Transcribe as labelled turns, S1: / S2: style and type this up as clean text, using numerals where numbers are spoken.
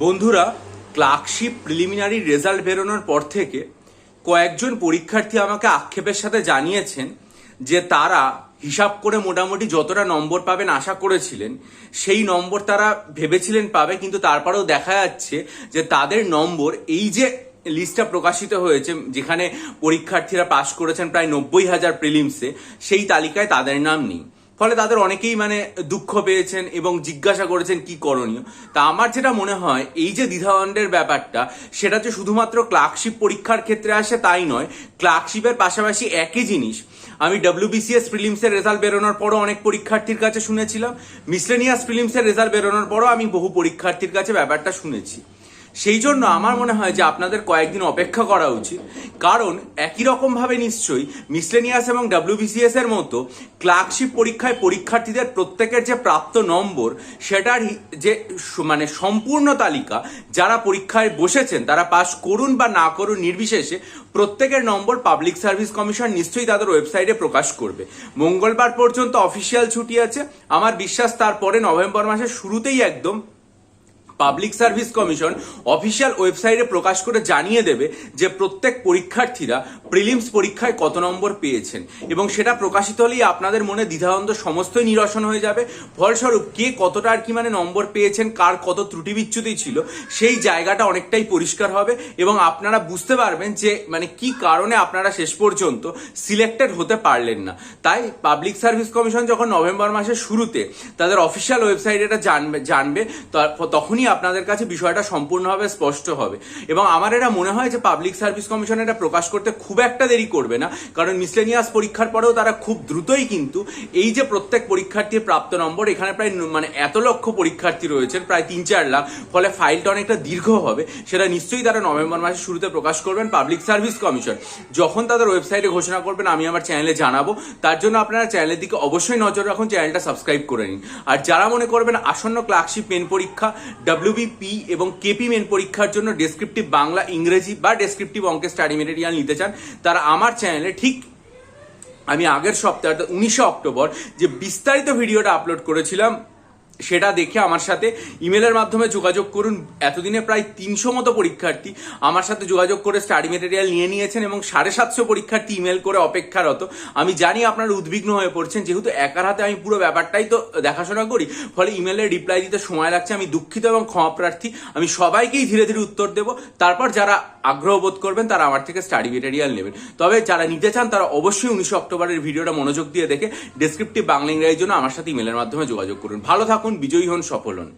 S1: বন্ধুরা, clerkship preliminary result বেরোনোর পর থেকে কয়েকজন পরীক্ষার্থী আমাকে আক্ষেপের সাথে জানিয়েছেন যে তারা হিসাব করে মোটামুটি যতটা নম্বর পাবেন আশা করেছিলেন সেই নম্বর তারা ভেবেছিলেন পাবে, কিন্তু তারপরেও দেখা যাচ্ছে যে তাদের নম্বর এই যে লিস্টটা প্রকাশিত হয়েছে যেখানে পরীক্ষার্থীরা পাশ করেছেন প্রায় 90,000 প্রিলিমসে, সেই তালিকায় তাদের নাম নেই। ফলে তাদের অনেকেই দুঃখ পেয়েছেন এবং জিজ্ঞাসা করেছেন কি করণীয়। তা আমার যেটা মনে হয়, এই যে দ্বিধাদ্বন্দ্বের ব্যাপারটা, সেটা যে শুধুমাত্র ক্লার্কশিপ পরীক্ষার ক্ষেত্রে আসে তাই নয়। ক্লার্কশিপের পাশাপাশি একই জিনিস আমি WBCS প্রিলিমসের রেজাল্ট বেরোনোর পরও অনেক পরীক্ষার্থীর কাছে শুনেছিলাম, মিসলেনিয়াস প্রিলিমসের রেজাল্ট বেরোনোর পরও আমি বহু পরীক্ষার্থীর কাছে ব্যাপারটা শুনেছি। সেই জন্য আমার মনে হয় যে আপনাদের কয়েকদিন অপেক্ষা করা উচিত, কারণ একই রকম ভাবে নিশ্চয়ই মিসলেনিয়াস এবং WBCS এর মতো ক্লার্কশিপ পরীক্ষায় পরীক্ষার্থীদের প্রত্যেকের যে প্রাপ্ত নম্বর সেটার যে সম্পূর্ণ তালিকা, যারা পরীক্ষায় বসেছেন তারা পাস করুন বা না করুন নির্বিশেষে প্রত্যেকের নম্বর পাবলিক সার্ভিস কমিশন নিশ্চয়ই তাদের ওয়েবসাইটে প্রকাশ করবে। মঙ্গলবার পর্যন্ত অফিসিয়াল ছুটি আছে। আমার বিশ্বাস তারপরে নভেম্বর মাসের শুরুতেই একদম পাবলিক সার্ভিস কমিশন অফিসিয়াল ওয়েবসাইটে প্রকাশ করে জানিয়ে দেবে যে প্রত্যেক পরীক্ষার্থীরা প্রিলিমস পরীক্ষায় কত নম্বর পেয়েছেন, এবং সেটা প্রকাশিত হলেই আপনাদের মনে দ্বিধাদ্বন্দ্ব সমস্তই নিরসন হয়ে যাবে। ফলস্বরূপ কে কতটা নম্বর পেয়েছেন, কার কত ত্রুটি বিচ্যুতি ছিল, সেই জায়গাটা অনেকটাই পরিষ্কার হবে এবং আপনারা বুঝতে পারবেন যে কি কারণে আপনারা শেষ পর্যন্ত সিলেক্টেড হতে পারলেন না। তাই পাবলিক সার্ভিস কমিশন যখন নভেম্বর মাসের শুরুতে তাদের অফিসিয়াল ওয়েবসাইটে এটা জানবে তখনই আপনাদের কাছে বিষয়টা সম্পূর্ণভাবে স্পষ্ট হবে। এবং আমার এটা মনে হয় যে পাবলিক সার্ভিস কমিশন এটা প্রকাশ করতে খুব একটা দেরি করবে না, কারণ মিসলেনিয়াস পরীক্ষার পরেও তারা খুব দ্রুতই কিন্তু এই যে প্রত্যেক পরীক্ষার্থীর প্রাপ্ত নম্বর, এখানে প্রায় এত লক্ষ পরীক্ষার্থী রয়েছেন, প্রায় 3-4 লাখ, ফলে ফাইলটা অনেকটা দীর্ঘ হবে। সেটা নিশ্চয়ই তারা নভেম্বর মাসের শুরুতে প্রকাশ করবেন পাবলিক সার্ভিস কমিশন। যখন তাদের ওয়েবসাইটে ঘোষণা করবেন আমি আমার চ্যানেলে জানাবো। তার জন্য আপনারা চ্যানেলের দিকে অবশ্যই নজর রাখুন, চ্যানেলটা সাবস্ক্রাইব করে নিন। আর যারা মনে করবেন আসন্ন ক্লার্কশিপ মেন পরীক্ষা, WBP এবং KP মেন পরীক্ষার জন্য ডেসক্রিপটিভ বাংলা, ইংরেজি বা ডেসক্রিপটিভ অঙ্কের স্টাডি মেটেরিয়াল নিতে চান, তারা আমার চ্যানেলে ঠিক আমি আগের সপ্তাহে 19 অক্টোবর যে বিস্তারিত ভিডিওটা আপলোড করেছিলাম সেটা দেখে আমার সাথে ইমেলের মাধ্যমে যোগাযোগ করুন। এতদিনে প্রায় 300 মতো পরীক্ষার্থী আমার সাথে যোগাযোগ করে স্টাডি মেটেরিয়াল নিয়েছেন এবং 750 পরীক্ষার্থী ইমেল করে অপেক্ষারত। আমি জানি আপনারা উদ্বিগ্ন হয়ে পড়ছেন, যেহেতু একার হাতে আমি পুরো ব্যাপারটাই তো দেখাশোনা করি, ফলে ইমেলের রিপ্লাই দিতে সময় লাগছে। আমি দুঃখিত এবং ক্ষমাপ্রার্থী। আমি সবাইকেই ধীরে ধীরে উত্তর দেব। তারপর যারা আগ্রহ বোধ করবেন তারা আমার থেকে স্টাডি মেটেরিয়াল নেবেন। তবে যারা নিতে চান তারা অবশ্যই 19 অক্টোবরের ভিডিওটা মনোযোগ দিয়ে দেখে ডেসক্রিপটিভ বাংলা, ইংরেজির জন্য আমার সাথে ইমেলের মাধ্যমে যোগাযোগ করুন। ভালো থাকুন, বিজয়ী হন, সফল হন।